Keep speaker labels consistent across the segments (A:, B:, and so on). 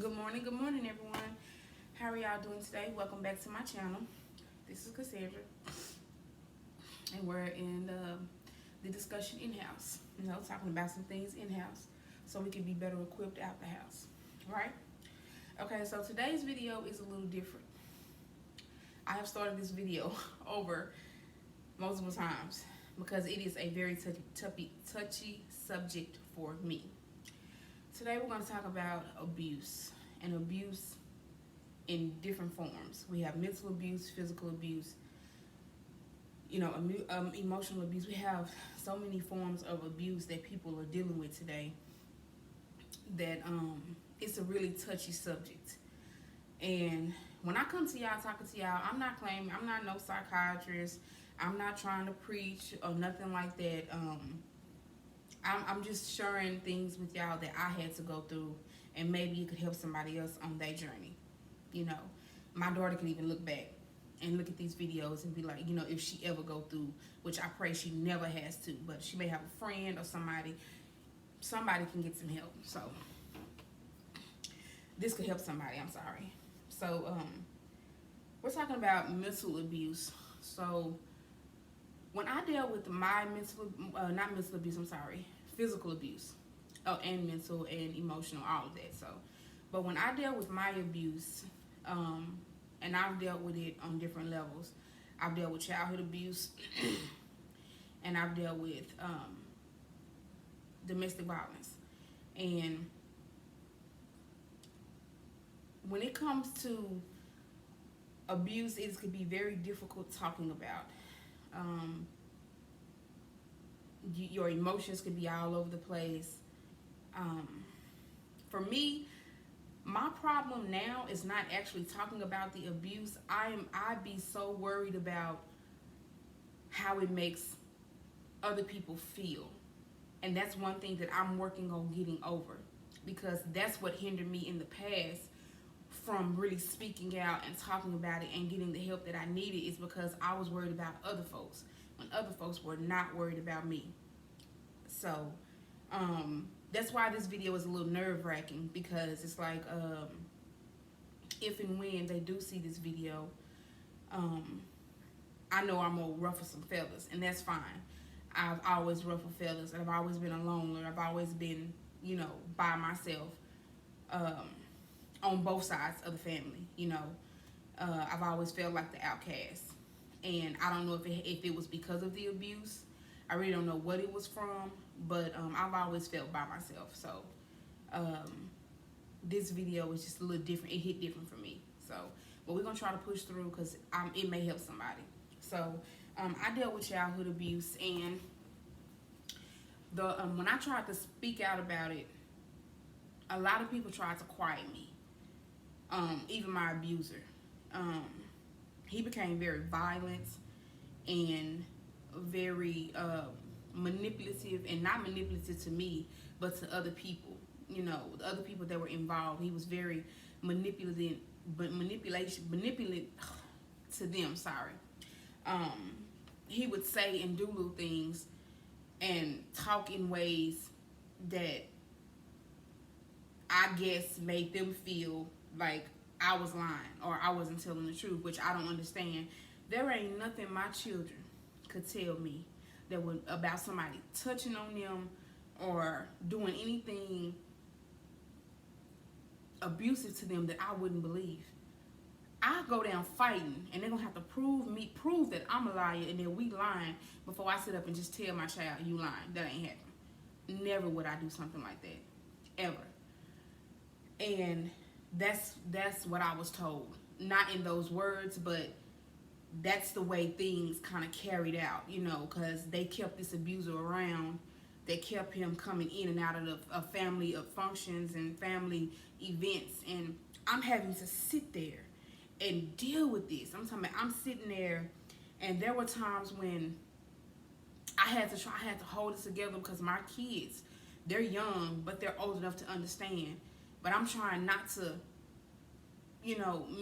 A: Good morning, everyone. How are y'all doing today? Welcome back to my channel. This is Cassandra, and we're in the discussion in-house. Talking about some things in-house so we can be better equipped out the house, right? Okay, so today's video is a little different. I have started this video over multiple times because it is a very touchy subject for me. Today we're going to talk about abuse, and abuse in different forms. We have mental abuse, physical abuse, emotional abuse. We have so many forms of abuse that people are dealing with today that it's a really touchy subject. And when I come to y'all, talking to y'all, I'm not no psychiatrist. I'm not trying to preach or nothing like that. I'm just sharing things with y'all that I had to go through, and maybe it could help somebody else on their journey. My daughter can even look back and look at these videos and be like, if she ever go through, which I pray she never has to, but she may have a friend or somebody can get some help. So this could help somebody. I'm sorry. So we're talking about mental abuse. So when I dealt with my physical abuse, and mental and emotional, all of that. So, but when I dealt with my abuse, and I've dealt with it on different levels. I've dealt with childhood abuse, and I've dealt with domestic violence. And when it comes to abuse, it could be very difficult talking about. Your emotions could be all over the place. For me, my problem now is not actually talking about the abuse. I'd be so worried about how it makes other people feel. And that's one thing that I'm working on getting over, because that's what hindered me in the past from really speaking out and talking about it and getting the help that I needed, is because I was worried about other folks when other folks were not worried about me. So that's why this video is a little nerve-wracking, because it's like if and when they do see this video, I know I'm gonna ruffle some feathers, and that's fine. I've always ruffled feathers, and I've always been a loner. I've always been, by myself, on both sides of the family. I've always felt like the outcast, and I don't know if it was because of the abuse. I really don't know what it was from, but I've always felt by myself. So this video is just a little different. It hit different for me. So, but we're gonna try to push through, because it may help somebody. So I dealt with childhood abuse, and when I tried to speak out about it, a lot of people tried to quiet me. Even my abuser, he became very violent and very manipulative, and not manipulative to me, but to other people. The other people that were involved. He was very manipulative to them. Sorry. He would say and do little things and talk in ways that I guess made them feel like I was lying or I wasn't telling the truth, which I don't understand. There ain't nothing my children could tell me that would about somebody touching on them or doing anything abusive to them that I wouldn't believe. I go down fighting, and they're gonna have to prove that I'm a liar and that we lying before I sit up and just tell my child, you lying. That ain't happening. Never would I do something like that, ever. And that's what I was told. Not in those words, but that's the way things kind of carried out, because they kept this abuser around. They kept him coming in and out of family of functions and family events, and I'm having to sit there and deal with this. I'm sitting there, and there were times when I had to hold it together, because my kids, they're young, but they're old enough to understand. But I'm trying not to,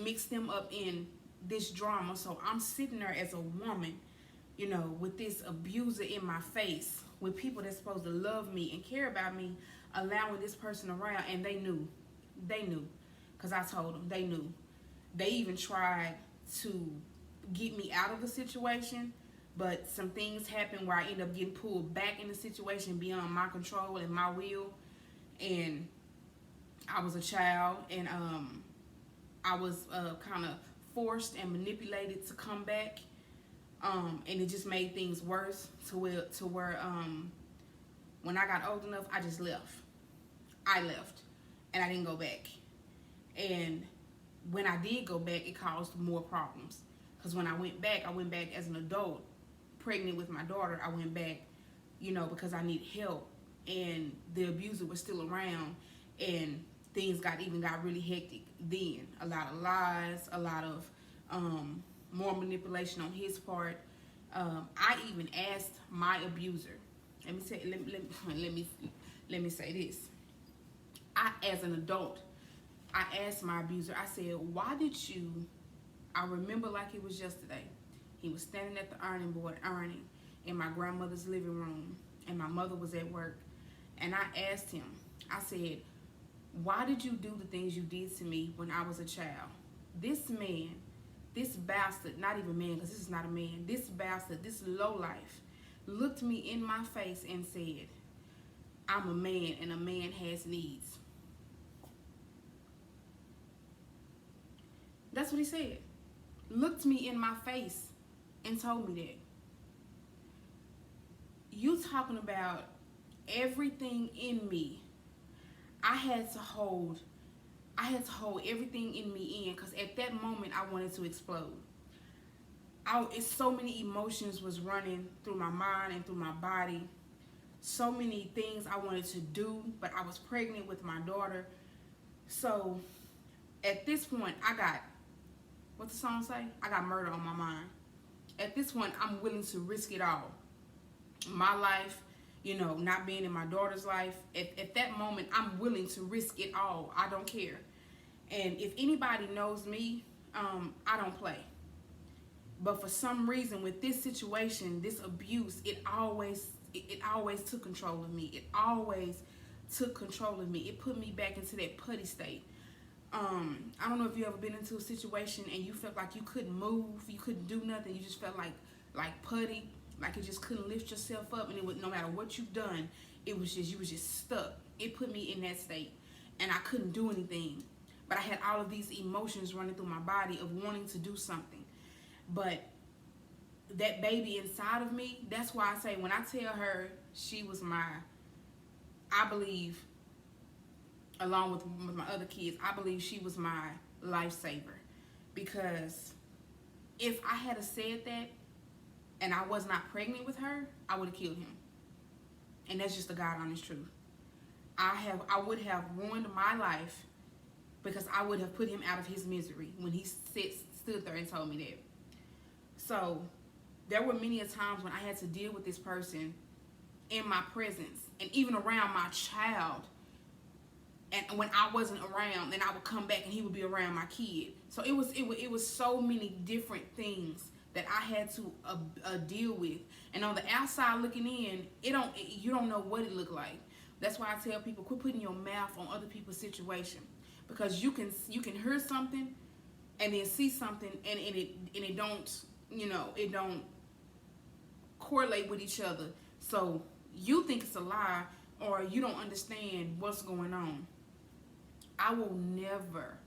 A: mix them up in this drama. So I'm sitting there as a woman, with this abuser in my face, with people that's supposed to love me and care about me, allowing this person around, and they knew. because I told them. They knew. They even tried to get me out of the situation, but some things happened where I ended up getting pulled back in the situation beyond my control and my will. And I was a child, and I was kind of forced and manipulated to come back, and it just made things worse to where when I got old enough, I just left. I left, and I didn't go back. And when I did go back, it caused more problems. Because when I went back as an adult, pregnant with my daughter. I went back, because I need help, and the abuser was still around, and things got really hectic then. A lot of lies, a lot of more manipulation on his part. I even asked my abuser. Let me say this. As an adult, I asked my abuser. I said, "Why did you?" I remember like it was yesterday. He was standing at the ironing board ironing in my grandmother's living room, and my mother was at work. And I asked him. I said, "Why did you do the things you did to me when I was a child?" This man, this bastard, not even man, because this is not a man, this bastard, this lowlife, looked me in my face and said, "I'm a man, and a man has needs." That's what he said. Looked me in my face and told me that. You talking about everything in me. I had to hold everything in me in, because at that moment I wanted to explode. So many emotions was running through my mind and through my body. So many things I wanted to do, but I was pregnant with my daughter. So at this point, I got, what the song say? I got murder on my mind. At this point, I'm willing to risk it all. My life, not being in my daughter's life. At that moment, I'm willing to risk it all. I don't care. And if anybody knows me, I don't play. But for some reason, with this situation, this abuse, it always took control of me. It always took control of me. It put me back into that putty state. I don't know if you ever been into a situation and you felt like you couldn't move, you couldn't do nothing, you just felt like putty, like you just couldn't lift yourself up, and it was, no matter what you've done, you was just stuck. It put me in that state, and I couldn't do anything. But I had all of these emotions running through my body of wanting to do something. But that baby inside of me, that's why I say, when I tell her she was I believe, along with my other kids, I believe she was my lifesaver. Because if I had said that and I was not pregnant with her, I would have killed him. And that's just the God honest truth. I would have ruined my life, because I would have put him out of his misery when he stood there and told me that. So there were many a times when I had to deal with this person in my presence, and even around my child. And when I wasn't around, then I would come back and he would be around my kid. So it was so many different things that I had to deal with. And on the outside looking in, you don't know what it looked like. That's why I tell people, quit putting your mouth on other people's situation, because you can hear something and then see something and it don't correlate with each other. So you think it's a lie, or you don't understand what's going on. I will never,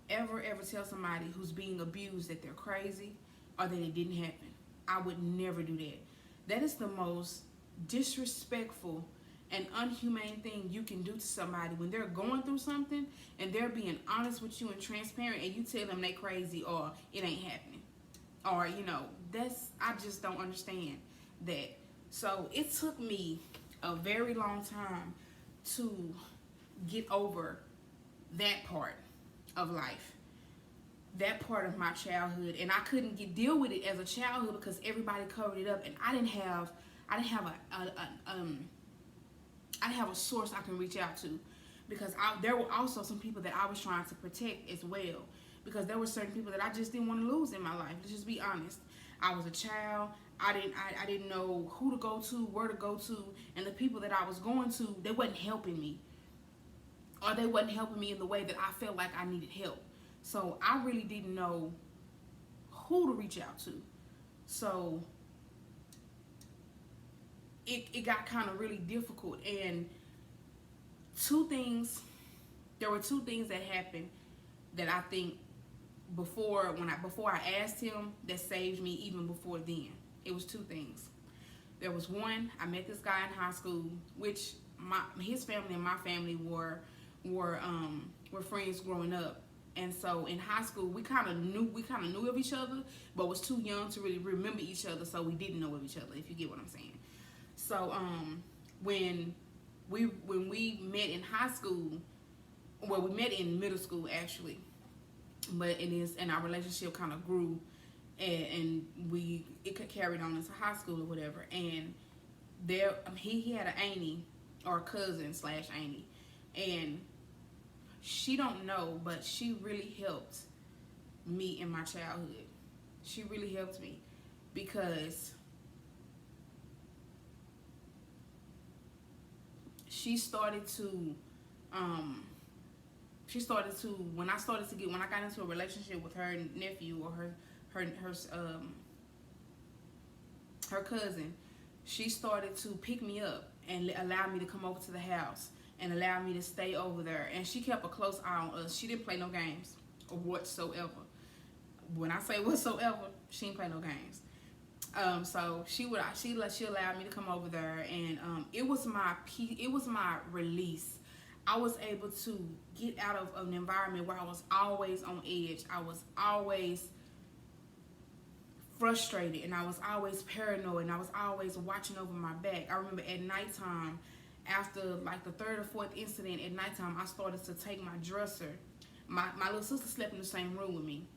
A: ever tell somebody who's being abused that they're crazy or that it didn't happen. I would never do that. That is the most disrespectful and unhumane thing you can do to somebody when they're going through something and they're being honest with you and transparent, and you tell them they crazy or it ain't happening. Or, I just don't understand that. So it took me a very long time to get over that part of life, that part of my childhood, and I couldn't deal with it as a childhood because everybody covered it up, and I didn't have a source I can reach out to, because there were also some people that I was trying to protect as well, because there were certain people that I just didn't want to lose in my life. Let's just be honest. I was a child. I didn't know who to go to, where to go to, and the people that I was going to, they wasn't helping me. or they wasn't helping me in the way that I felt like I needed help. So I really didn't know who to reach out to. So it got kind of really difficult. And there were two things that happened that I think before I asked him that saved me even before then. It was two things. There was one, I met this guy in high school, which his family and my family were friends growing up. And so in high school we kind of knew of each other, but was too young to really remember each other, so we didn't know of each other, if you get what I'm saying. So when we met in high school, well, we met in middle school actually, but our relationship kind of grew, and it carried on into high school or whatever. And there he had an auntie, or a cousin slash auntie, and she don't know, but she really helped me in my childhood. She really helped me because she started to when I got into a relationship with her nephew, or her cousin, she started to pick me up and allow me to come over to the house and allow me to stay over there. And she kept a close eye on us. She didn't play no games or whatsoever. When I say whatsoever, she didn't play no games. So she allowed me to come over there, and it was my release. I was able to get out of an environment where I was always on edge. I was always frustrated, and I was always paranoid, and I was always watching over my back. I remember at nighttime, after like the third or fourth incident at nighttime, I started to take my dresser. My little sister slept in the same room with me,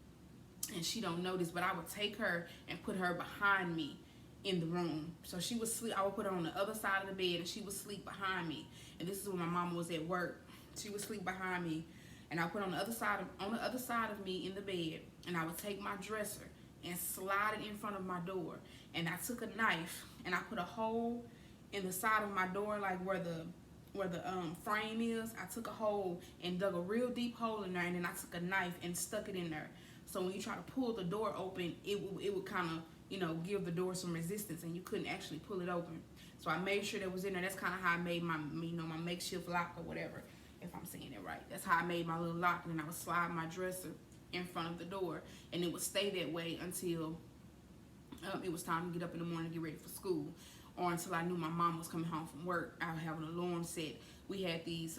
A: and she don't know this, but I would take her and put her behind me in the room. So she would sleep. I would put her on the other side of the bed, and she would sleep behind me. And this is when my mama was at work. She would sleep behind me, and I put on the other side of me in the bed, and I would take my dresser and slide it in front of my door. And I took a knife and I put a hole in the side of my door, like where the frame is. I took a hole and dug a real deep hole in there, and then I took a knife and stuck it in there. So when you try to pull the door open, it would kind of, give the door some resistance, and you couldn't actually pull it open. So I made sure that was in there. That's kind of how I made my makeshift lock or whatever, if I'm saying it right. That's how I made my little lock, and then I would slide my dresser in front of the door, and it would stay that way until it was time to get up in the morning to get ready for school, or until I knew my mom was coming home from work. I would have an alarm set. We had these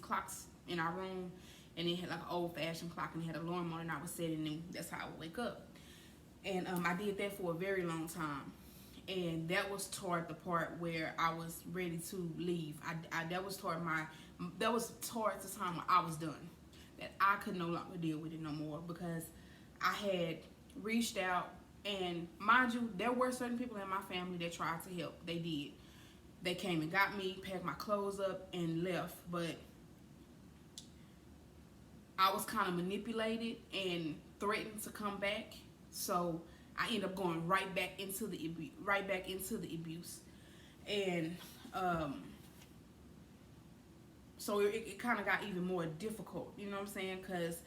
A: clocks in our room, and it had like an old-fashioned clock, and it had an alarm on it, and I would set it, and that's how I would wake up. And I did that for a very long time. And that was toward the part where I was ready to leave. That was towards the time when I was done. That I could no longer deal with it no more, because I had reached out, and mind you, there were certain people in my family that tried to help. They did. They came and got me, packed my clothes up, and left. But I was kind of manipulated and threatened to come back. So I ended up going right back into the abuse, and so it kind of got even more difficult. You know what I'm saying? Because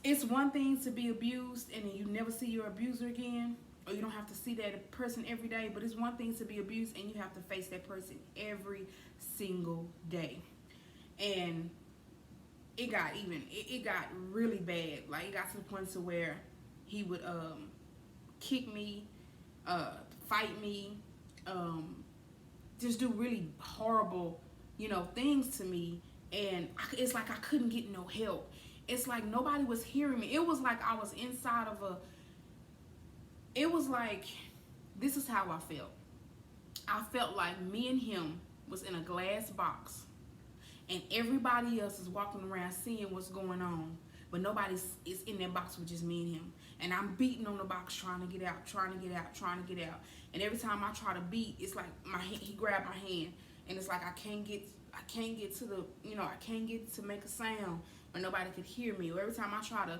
A: it's one thing to be abused and then you never see your abuser again, or you don't have to see that person every day. But it's one thing to be abused and you have to face that person every single day. And it got really bad. Like, it got to the point to where he would kick me, fight me, just do really horrible, things to me. And it's like I couldn't get no help. It's like nobody was hearing me. It was like I was inside of it was like, this is how I felt. I felt like me and him was in a glass box, and everybody else is walking around seeing what's going on, but nobody is in that box with just me and him. And I'm beating on the box, trying to get out. And every time I try to beat, it's like he grabbed my hand, and it's like I can't get to the, I can't get to make a sound where nobody could hear me. Or every time I try to,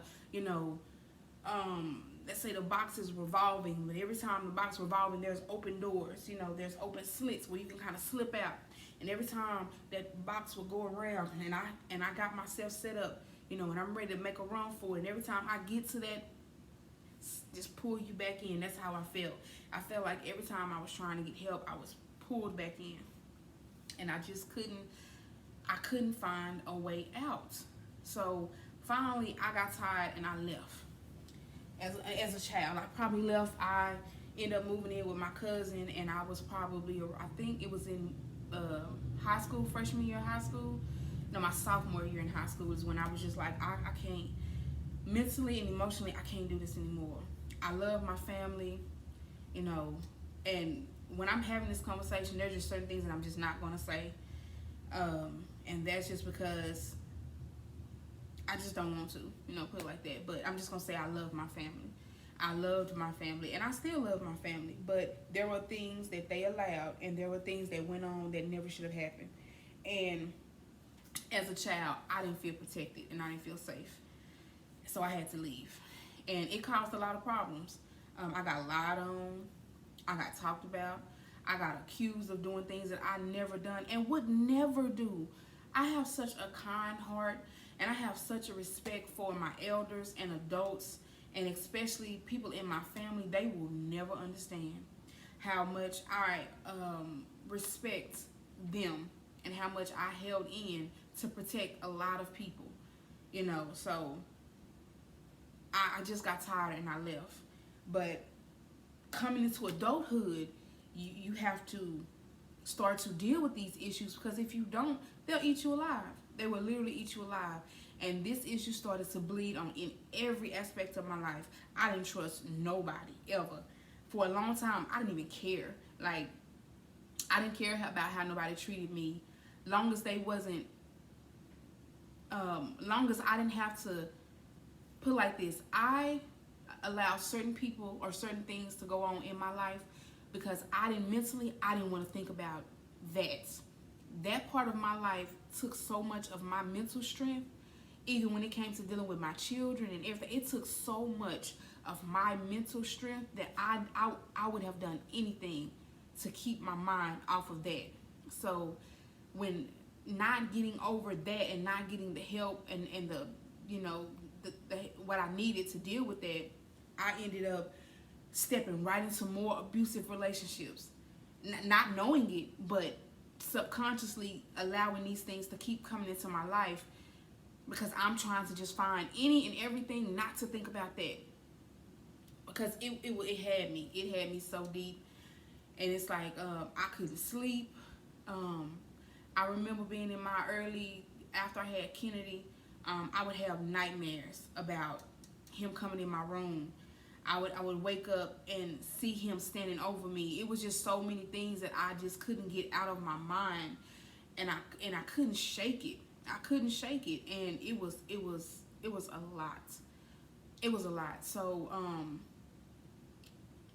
A: let's say the box is revolving, but every time the box is revolving, there's open doors, there's open slits where you can kind of slip out. And every time that box would go around, and I got myself set up, you know, and I'm ready to make a run for it. And every time I get to that, just pull you back in. That's how I felt. I felt like every time I was trying to get help, I was pulled back in, and I just couldn't find a way out. So finally, I got tired and I left. As a child, I probably left. I ended up moving in with my cousin, and I was probably, I think it was in high school, freshman year of high school. No, my sophomore year in high school is when I was just like, I can't, mentally and emotionally, I can't do this anymore. I love my family, you know, and when I'm having this conversation, there's just certain things that I'm just not going to say. And that's just because I just don't want to, you know, put it like that. But I'm just going to say I love my family. I loved my family, and I still love my family. But there were things that they allowed, and there were things that went on that never should have happened. And as a child, I didn't feel protected, and I didn't feel safe. So I had to leave. And it caused a lot of problems. I got lied on. I got talked about. I got accused of doing things that I never done and would never do. I have such a kind heart, and I have such a respect for my elders and adults, and especially people in my family. They will never understand how much I respect them and how much I held in to protect a lot of people, you know. So I just got tired and I left. But coming into adulthood, you have to start to deal with these issues, because if you don't, they'll eat you alive. They will literally eat you alive. And this issue started to bleed on in every aspect of my life. I didn't trust nobody ever. For a long time, I didn't even care. Like, I didn't care about how nobody treated me, long as they wasn't, long as I didn't have to, put it like this, I allowed certain people or certain things to go on in my life because I didn't want to think about that. That part of my life took so much of my mental strength, even when it came to dealing with my children and everything. It took so much of my mental strength that I would have done anything to keep my mind off of that. So when not getting over that and not getting the help and the, you know, the what I needed to deal with that, I ended up stepping right into more abusive relationships, not knowing it, but subconsciously allowing these things to keep coming into my life, because I'm trying to just find any and everything not to think about that, because it had me so deep. And it's like I couldn't sleep. I remember being in my after I had Kennedy, I would have nightmares about him coming in my room. I would wake up and see him standing over me. It was just so many things that I just couldn't get out of my mind, and I couldn't shake it. I couldn't shake it, and it was a lot. It was a lot. So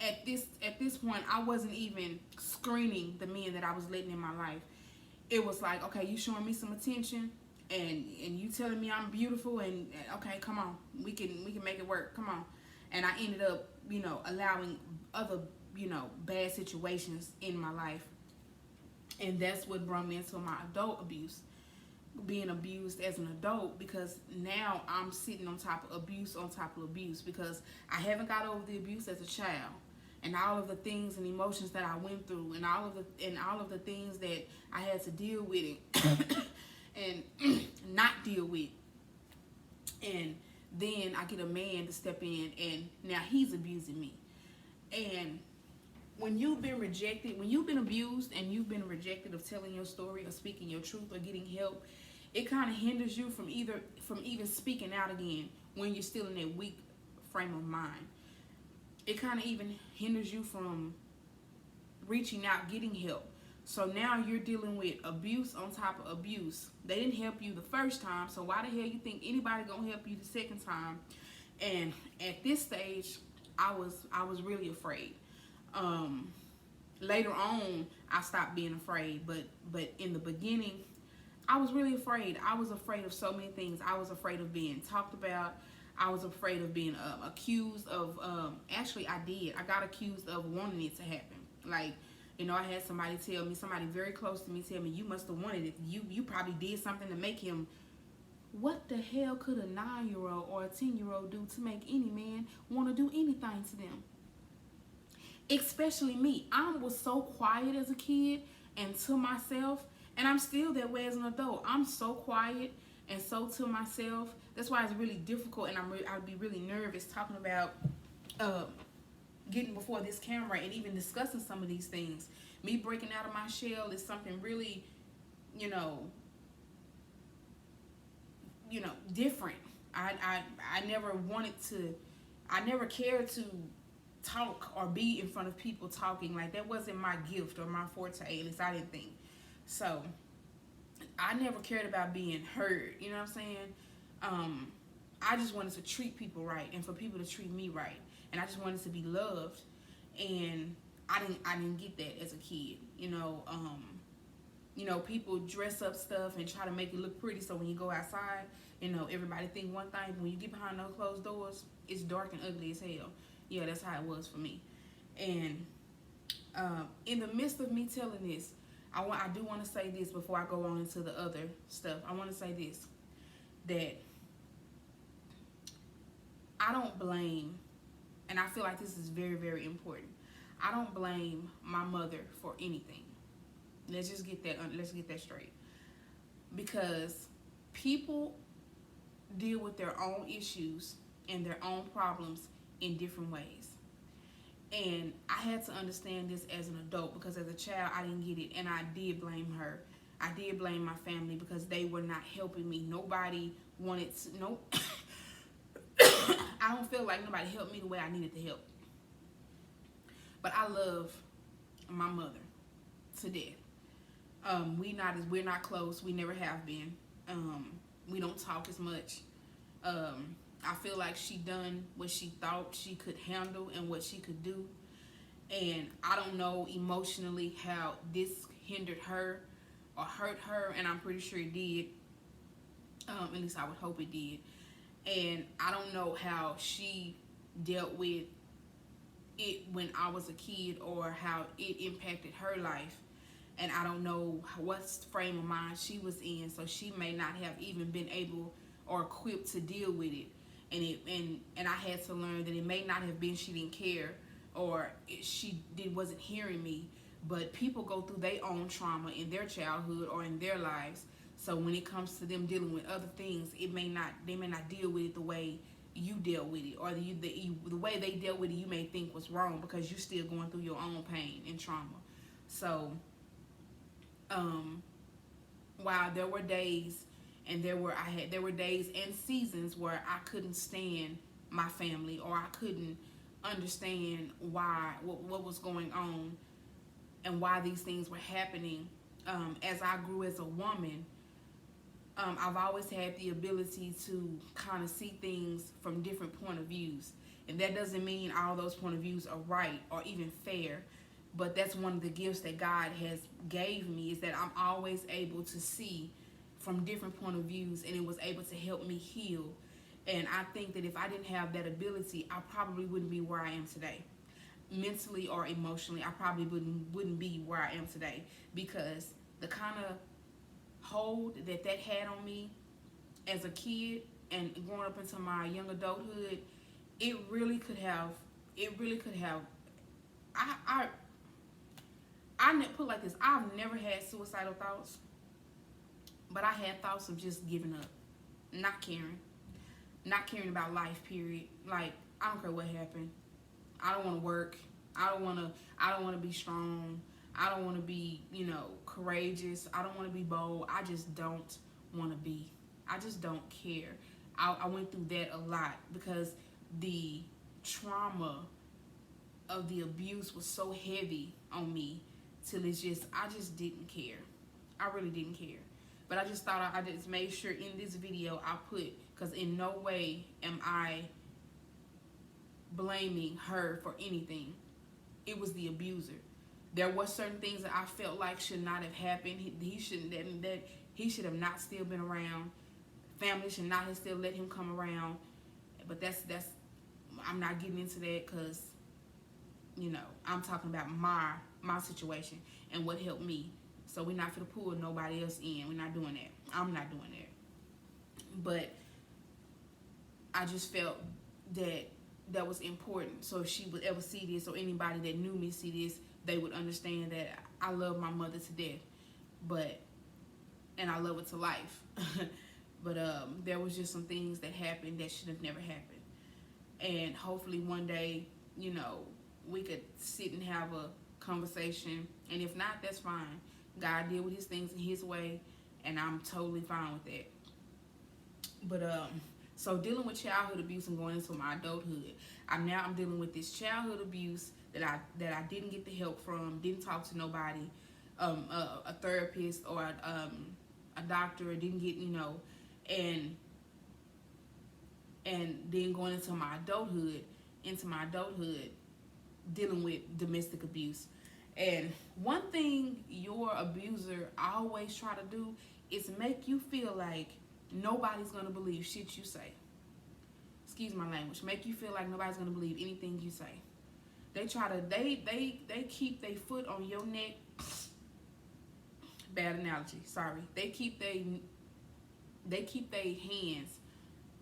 A: at this point, I wasn't even screening the men that I was letting in my life. It was like, okay, you showing me some attention, and you telling me I'm beautiful, and okay, come on, we can make it work. Come on. And I ended up, you know, allowing other, you know, bad situations in my life. And that's what brought me into my adult abuse, being abused as an adult, because now I'm sitting on top of abuse, because I haven't got over the abuse as a child, and all of the things and emotions that I went through, and all of the things that I had to deal with and not deal with. And then I get a man to step in, and now he's abusing me. And when you've been rejected, when you've been abused and you've been rejected of telling your story or speaking your truth or getting help, it kind of hinders you from even speaking out again when you're still in that weak frame of mind. It kind of even hinders you from reaching out, getting help. So now you're dealing with abuse on top of abuse. They didn't help you the first time, so why the hell you think anybody gonna help you the second time? And at this stage, I was really afraid. Later on, I stopped being afraid, but in the beginning, I was really afraid. I was afraid of so many things. I was afraid of being talked about. I was afraid of being accused of. Actually, I got accused of wanting it to happen. Like, You know, I had somebody tell me, somebody very close to me tell me, you must have wanted it. You probably did something to make him. What the hell could a 9-year-old or a 10-year-old do to make any man want to do anything to them? Especially me. I was so quiet as a kid and to myself, and I'm still that way as an adult. I'm so quiet and so to myself. That's why it's really difficult, and I'd be really nervous talking about getting before this camera and even discussing some of these things. Me breaking out of my shell is something really, you know, different. I never wanted to, I never cared to talk or be in front of people talking. Like, that wasn't my gift or my forte, at least I didn't think. So, I never cared about being heard, you know what I'm saying? I just wanted to treat people right and for people to treat me right. And I just wanted to be loved. And I didn't get that as a kid, you know. People dress up stuff and try to make it look pretty, so when you go outside, everybody think one thing, but when you get behind those closed doors, it's dark and ugly as hell. Yeah, that's how it was for me. And in the midst of me telling this, I do want to say this before I go on into the other stuff. I want to say this, that I don't blame, and I feel like this is very, very important. I don't blame my mother for anything. Let's just get that straight. Because people deal with their own issues and their own problems in different ways. And I had to understand this as an adult, because as a child I didn't get it, and I did blame her. I did blame my family because they were not helping me. Nobody wanted to, nope. I don't feel like nobody helped me the way I needed the help. But I love my mother to death. We're not close. We never have been. We don't talk as much. I feel like she done what she thought she could handle and what she could do. And I don't know emotionally how this hindered her or hurt her, and I'm pretty sure it did. At least I would hope it did. And I don't know how she dealt with it when I was a kid, or how it impacted her life. And I don't know what frame of mind she was in, so she may not have even been able or equipped to deal with it. And I had to learn that it may not have been she didn't care, or wasn't hearing me. But people go through their own trauma in their childhood or in their lives. So when it comes to them dealing with other things, they may not deal with it the way you dealt with it, or the way they dealt with it you may think was wrong, because you're still going through your own pain and trauma. So while there were days and there were days and seasons where I couldn't stand my family, or I couldn't understand what was going on and why these things were happening. As I grew as a woman, I've always had the ability to kind of see things from different point of views. And that doesn't mean all those point of views are right or even fair. But that's one of the gifts that God has gave me, is that I'm always able to see from different point of views, and it was able to help me heal. And I think that if I didn't have that ability, I probably wouldn't be where I am today. Mentally or emotionally, I probably wouldn't be where I am today, because the kind of hold that had on me as a kid and growing up into my young adulthood, it really could have I put it like this: I've never had suicidal thoughts, but I had thoughts of just giving up, not caring about life, period. Like, I don't care what happened. I don't want to work. I don't want to be strong. I don't want to be, courageous. I don't want to be bold. I just don't want to be. I just don't care. I went through that a lot, because the trauma of the abuse was so heavy on me, till I just didn't care. I really didn't care. But I just thought I just made sure in this video I put, because in no way am I blaming her for anything. It was the abuser. There were certain things that I felt like should not have happened. He should have not still been around. Family should not have still let him come around. But that's I'm not getting into that, because I'm talking about my my situation and what helped me. So we're not gonna pull nobody else in. We're not doing that. I'm not doing that. But I just felt that was important. So if she would ever see this, or anybody that knew me see this, they would understand that I love my mother to death, and I love her to life. But there was just some things that happened that should have never happened. And hopefully one day, we could sit and have a conversation. And if not, that's fine. God deal with his things in his way, and I'm totally fine with that. But so dealing with childhood abuse and going into my adulthood, I'm dealing with this childhood abuse that I didn't get the help from, didn't talk to nobody, a therapist or a doctor, didn't get, and then going into my adulthood, dealing with domestic abuse. And one thing your abuser always try to do is make you feel like nobody's gonna believe shit you say. Excuse my language. Make you feel like nobody's gonna believe anything you say. They try to they keep their foot on your neck. Bad analogy. Sorry. They keep their hands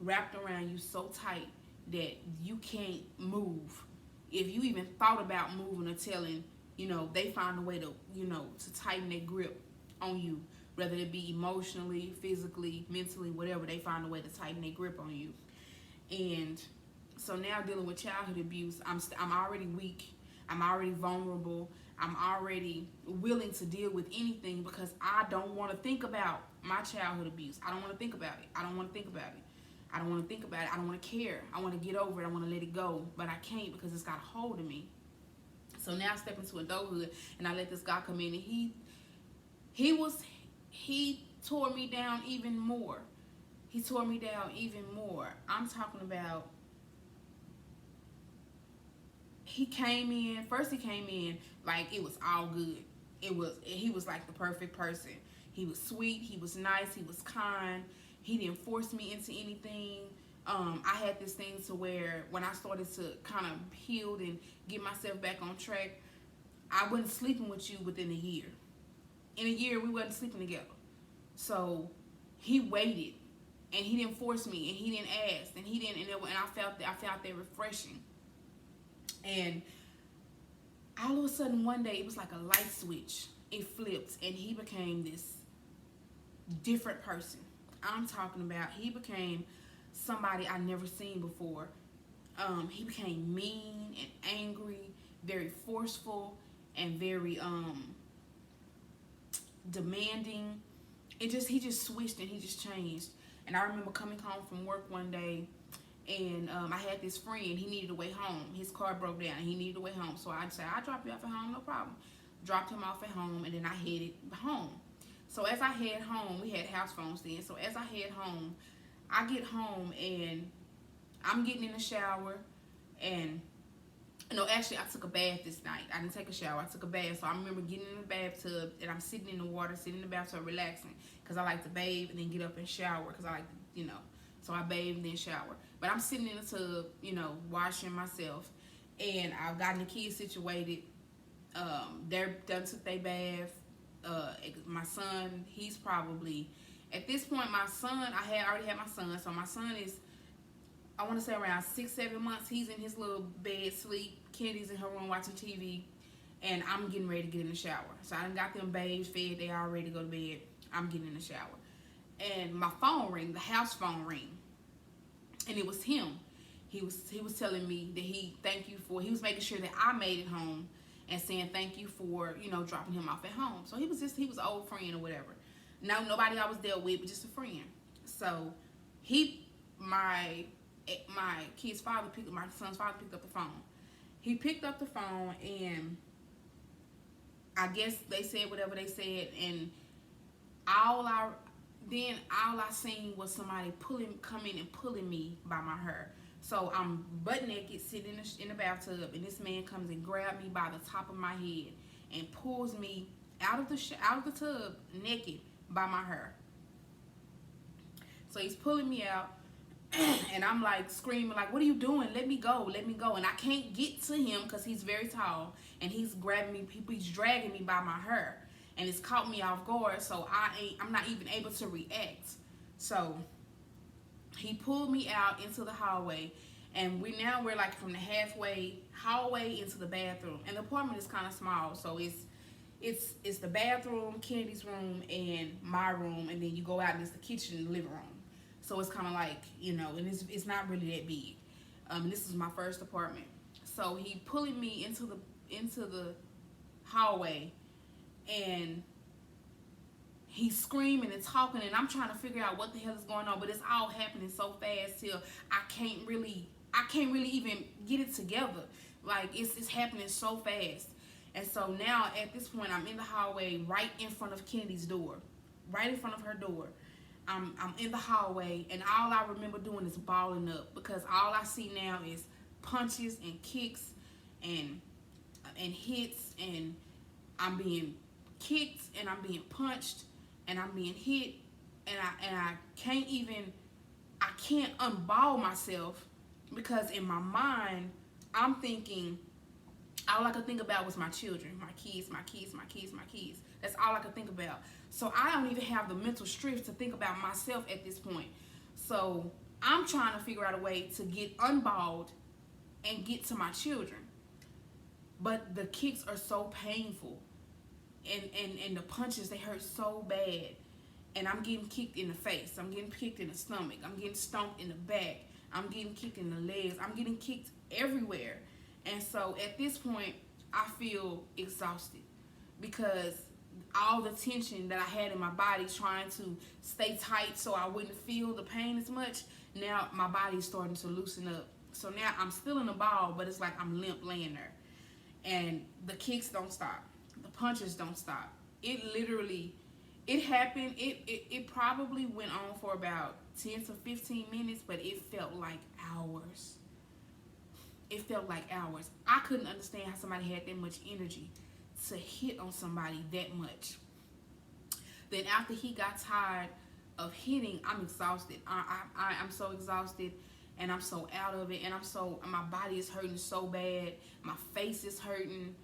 A: wrapped around you so tight that you can't move. If you even thought about moving or telling, they find a way to tighten their grip on you, whether it be emotionally, physically, mentally, whatever. They find a way to tighten their grip on you. And so now dealing with childhood abuse, I'm already weak. I'm already vulnerable. I'm already willing to deal with anything because I don't want to think about my childhood abuse. I don't want to think about it. I don't want to think about it. I don't want to think about it. I don't want to care. I want to get over it. I want to let it go, but I can't because it's got a hold of me. So now I step into adulthood and I let this guy come in, and he tore me down even more. He tore me down even more. I'm talking about, he came in like it was all good. He was like the perfect person. He was sweet, he was nice, he was kind. He didn't force me into anything. I had this thing to where when I started to kind of heal and get myself back on track, I wasn't sleeping with you within a year. In a year, we wasn't sleeping together. So he waited, and he didn't force me, and he didn't ask, and I felt that refreshing. And all of a sudden, one day, it was like a light switch. It flipped, and he became this different person. I'm talking about, he became somebody I never seen before. He became mean and angry, very forceful, and very demanding. He just switched and he just changed. And I remember coming home from work one day, and I had this friend. He needed a way home. His car broke down and he needed a way home. So I said, I'll drop you off at home, no problem. Dropped him off at home, and then I headed home. So as I head home, we had house phones then. So as I head home, I get home and I'm getting in the shower, and actually I took a bath this night. I didn't take a shower, I took a bath. So I remember getting in the bathtub, and I'm sitting in the water, sitting in the bathtub relaxing, because I like to bathe and then get up and shower, because I like to, so I bathe and then shower. But I'm sitting in the tub, washing myself, and I've gotten the kids situated. They're done took their bath. My son, he's probably, at this point, my son, I already had my son, so my son is, I want to say around 6-7 months. He's in his little bed, sleep. Kennedy's in her room watching TV, and I'm getting ready to get in the shower. So I done got them bathed, fed, they all ready to go to bed. I'm getting in the shower, and my phone ring, the house phone ring, and it was him. He was telling me that he was making sure that I made it home, and saying thank you for, dropping him off at home. So he was an old friend or whatever. No, nobody I was dealt with, but just a friend. So my son's father picked up the phone. He picked up the phone, and I guess they said whatever they said, and all I seen was somebody coming and pulling me by my hair. So I'm butt naked, sitting in the bathtub, and this man comes and grabs me by the top of my head and pulls me out of the tub naked by my hair. So he's pulling me out, And I'm like screaming, like, what are you doing? Let me go, let me go. And I can't get to him because he's very tall, and he's grabbing me, he's dragging me by my hair, and it's caught me off guard. So I'm not even able to react. So he pulled me out into the hallway, and we're like from the halfway hallway into the bathroom. And the apartment is kind of small, so it's the bathroom, Kennedy's room, and my room, and then you go out and it's the kitchen and the living room. So it's kind of like, and it's not really that big. This is my first apartment. So he pulling me into the hallway, and he's screaming and talking, and I'm trying to figure out what the hell is going on, but it's all happening so fast till I can't really even get it together. Like, it's happening so fast. And so now at this point, I'm in the hallway right in front of Kennedy's door, right in front of her door. I'm in the hallway, and all I remember doing is balling up, because all I see now is punches and kicks and hits, and I'm being kicked and I'm being punched and I'm being hit, and I can't unball myself, because in my mind I'm thinking, all I could think about was my children, my kids, my kids, my kids, my kids. That's all I could think about. So I don't even have the mental strength to think about myself at this point. So I'm trying to figure out a way to get unballed and get to my children. But the kicks are so painful. And the punches, they hurt so bad. And I'm getting kicked in the face. I'm getting kicked in the stomach. I'm getting stomped in the back. I'm getting kicked in the legs. I'm getting kicked everywhere. And so at this point, I feel exhausted, because all the tension that I had in my body trying to stay tight so I wouldn't feel the pain as much, now my body's starting to loosen up. So now I'm still in the ball, but it's like I'm limp laying there. And the kicks don't stop. The punches don't stop. It happened. It probably went on for about 10 to 15 minutes, but it felt like hours. It felt like hours. I couldn't understand how somebody had that much energy to hit on somebody that much. Then after he got tired of hitting, I'm exhausted. I'm so exhausted, and I'm so out of it, and my body is hurting so bad. My face is hurting.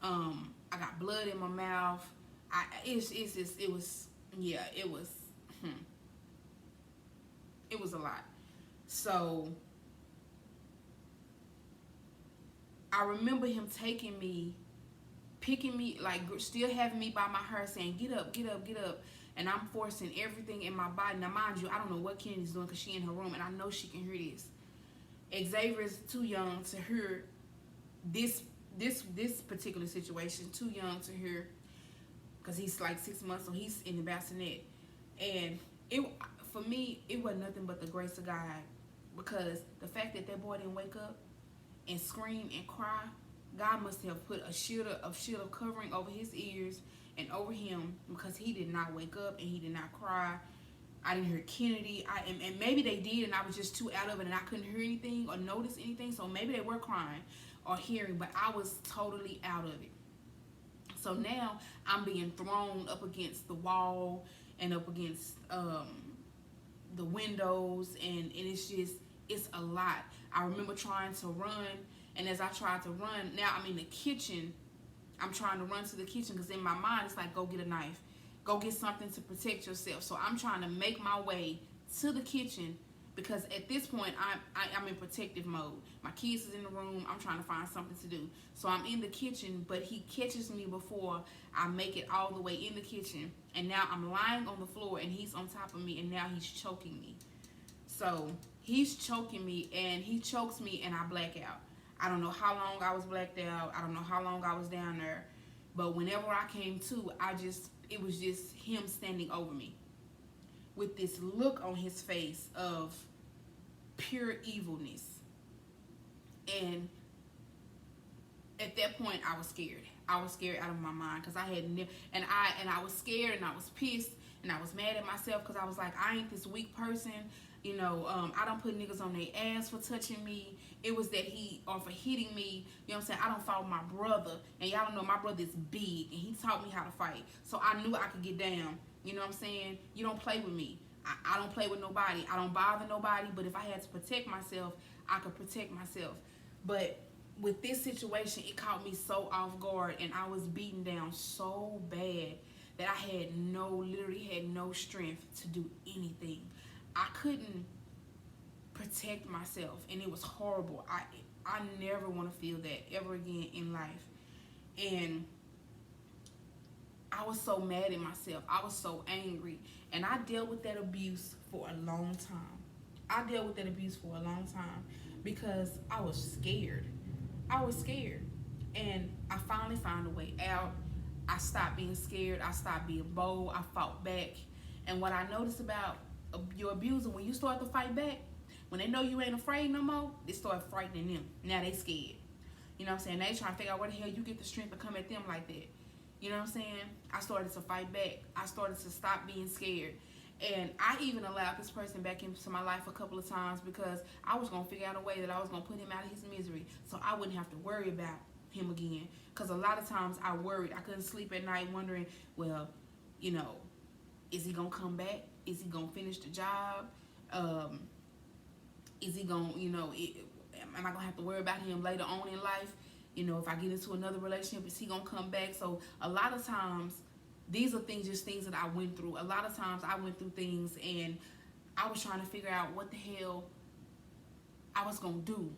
A: I got blood in my mouth. It was a lot. So I remember him taking me, picking me, like still having me by my hair, saying, get up, get up, get up. And I'm forcing everything in my body. Now, mind you, I don't know what Kennedy's doing, because she in her room, and I know she can hear this. Xavier's too young to hear this particular situation, too young to hear, because he's like 6 months, so he's in the bassinet. And for me, it wasn't nothing but the grace of God, because the fact that boy didn't wake up and scream and cry, God must have put a shield of covering over his ears and over him, because he did not wake up and he did not cry. I didn't hear Kennedy. And maybe they did, and I was just too out of it, and I couldn't hear anything or notice anything. So maybe they were crying or hearing, but I was totally out of it. So now I'm being thrown up against the wall and up against the windows, and it's a lot. I remember trying to run, and as I tried to run, now I'm in the kitchen. I'm trying to run to the kitchen, because in my mind it's like, go get a knife, go get something to protect yourself. So I'm trying to make my way to the kitchen, because at this point I'm in protective mode. My kids is in the room. I'm trying to find something to do. So I'm in the kitchen, but he catches me before I make it all the way in the kitchen. And now I'm lying on the floor, and he's on top of me, and now he's choking me. So he's choking me, and he chokes me, and I black out. I don't know how long I was blacked out. I don't know how long I was down there. But whenever I came to, it was just him standing over me with this look on his face of pure evilness. And at that point, I was scared. I was scared out of my mind, because I was scared, and I was pissed, and I was mad at myself, because I was like, I ain't this weak person. I don't put niggas on their ass for touching me. It was that for hitting me. You know what I'm saying? I don't follow my brother. And y'all don't know, my brother is big, and he taught me how to fight. So I knew I could get down. You know what I'm saying? You don't play with me. I don't play with nobody. I don't bother nobody. But if I had to protect myself, I could protect myself. But with this situation, it caught me so off guard, and I was beaten down so bad that I literally had no strength to do anything. I couldn't protect myself, and it was horrible. I never want to feel that ever again in life. And I was so mad at myself. I was so angry. And I dealt with that abuse for a long time. Because I was scared. And I finally found a way out. I stopped being scared. I stopped being bold. I fought back. And what I noticed about your abuser, when you start to fight back, when they know you ain't afraid no more, they start frightening them. Now they scared. You know what I'm saying? They trying to figure out where the hell you get the strength to come at them like that. You know what I'm saying? I started to fight back. I started to stop being scared. And I even allowed this person back into my life a couple of times because I was going to figure out a way that I was going to put him out of his misery so I wouldn't have to worry about him again. Because a lot of times I worried. I couldn't sleep at night wondering, well, you know, is he going to come back? Is he going to finish the job? Is he going to, am I going to have to worry about him later on in life? You know, if I get into another relationship, is he going to come back? So a lot of times, these are things that I went through. A lot of times I went through things and I was trying to figure out what the hell I was going to do.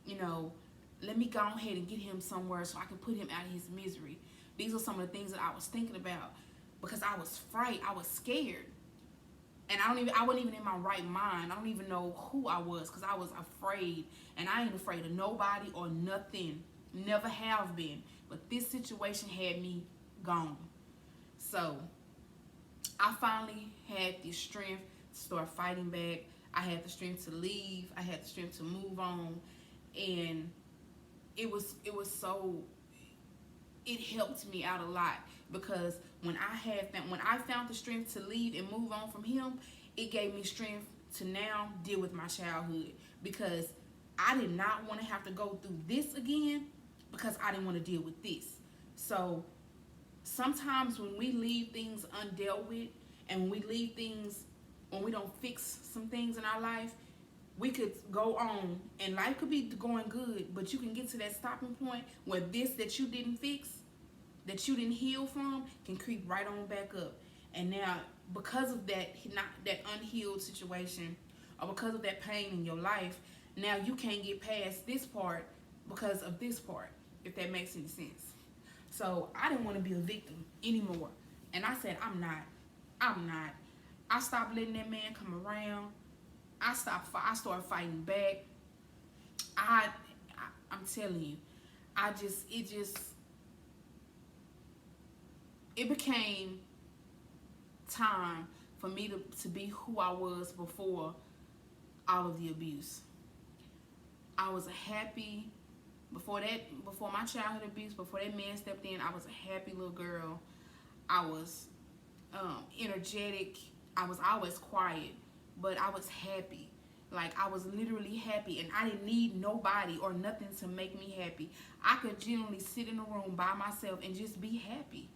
A: You know, let me go ahead and get him somewhere so I can put him out of his misery. These are some of the things that I was thinking about because I was frightened. I was scared. And I wasn't even in my right mind. I don't even know who I was because I was afraid. And I ain't afraid of nobody or nothing. Never have been. But this situation had me gone. So I finally had the strength to start fighting back. I had the strength to leave. I had the strength to move on. And it helped me out a lot because when I found the strength to leave and move on from him, it gave me strength to now deal with my childhood because I did not want to have to go through this again because I didn't want to deal with this. So sometimes when we leave things undealt with and when we don't fix some things in our life, we could go on and life could be going good, but you can get to that stopping point where this that you didn't fix, that you didn't heal from, can creep right on back up. And now because of that unhealed situation or because of that pain in your life, now you can't get past this part because of this part, if that makes any sense. So I didn't want to be a victim anymore. And I said, I'm not. I stopped letting that man come around. I started fighting back. I'm telling you, it became time for me to be who I was before all of the abuse. I was before my childhood abuse, before that man stepped in, I was a happy little girl. I was energetic. I was always quiet, but I was happy. Like, I was literally happy, and I didn't need nobody or nothing to make me happy. I could genuinely sit in a room by myself and just be happy.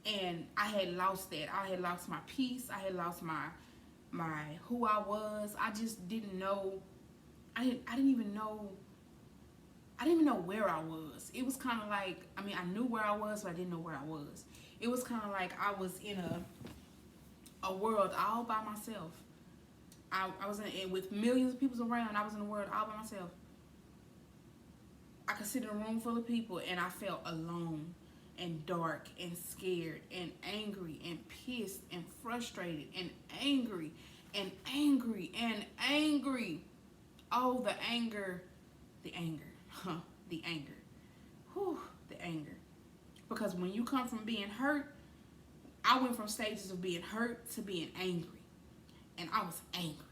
A: And I had lost that. I had lost my peace. I had lost my who I was. I just didn't know. I didn't even know where I was. It was kind of like, I knew where I was, but I didn't know where I was. It was kind of like I was in a world all by myself. I was with millions of people around. I was in a world all by myself. I could sit in a room full of people and I felt alone and dark and scared and angry and pissed and frustrated and angry and angry and angry. Oh, the anger. The anger. Whew, the anger. Because when you come from being hurt, I went from stages of being hurt to being angry. And I was angry.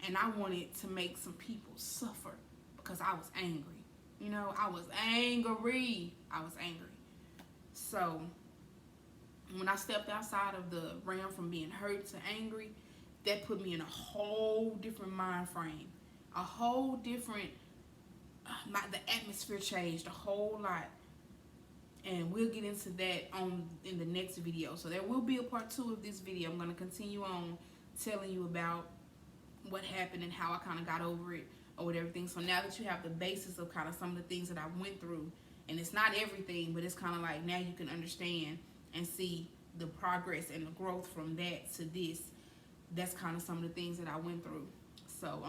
A: And I wanted to make some people suffer because I was angry. You know, I was angry. So, when I stepped outside of the realm from being hurt to angry, that put me in a whole different mind frame. A whole different, the atmosphere changed a whole lot. And we'll get into that in the next video. So there will be a part 2 of this video. I'm going to continue on telling you about what happened and how I kind of got over it or with everything. So now that you have the basis of kind of some of the things that I went through, and it's not everything, but it's kind of like now you can understand and see the progress and the growth from that to this. That's kind of some of the things that I went through. So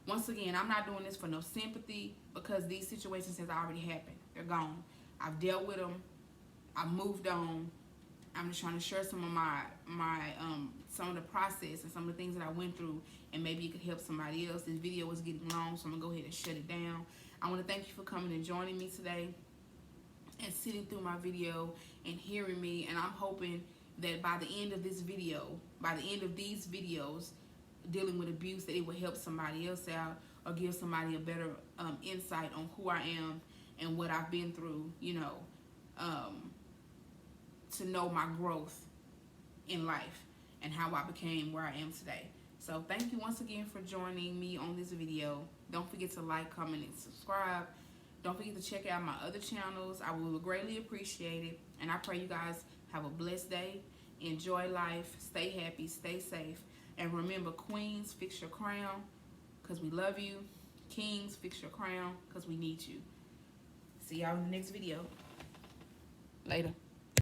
A: once again, I'm not doing this for no sympathy, because these situations has already happened. They're gone. I've dealt with them. I've moved on. I'm just trying to share some of my some of the process and some of the things that I went through, and maybe it could help somebody else. This video was getting long, so I'm gonna go ahead and shut it down. I want to thank you for coming and joining me today and sitting through my video and hearing me. And I'm hoping that by the end of this video, by the end of these videos dealing with abuse, that it will help somebody else out or give somebody a better insight on who I am and what I've been through, you know, to know my growth in life and how I became where I am today. So thank you once again for joining me on this video. Don't forget to like, comment, and subscribe. Don't forget to check out my other channels. I will greatly appreciate it. And I pray you guys have a blessed day. Enjoy life. Stay happy. Stay safe. And remember, queens, fix your crown because we love you. Kings, fix your crown because we need you. See y'all in the next video. Later.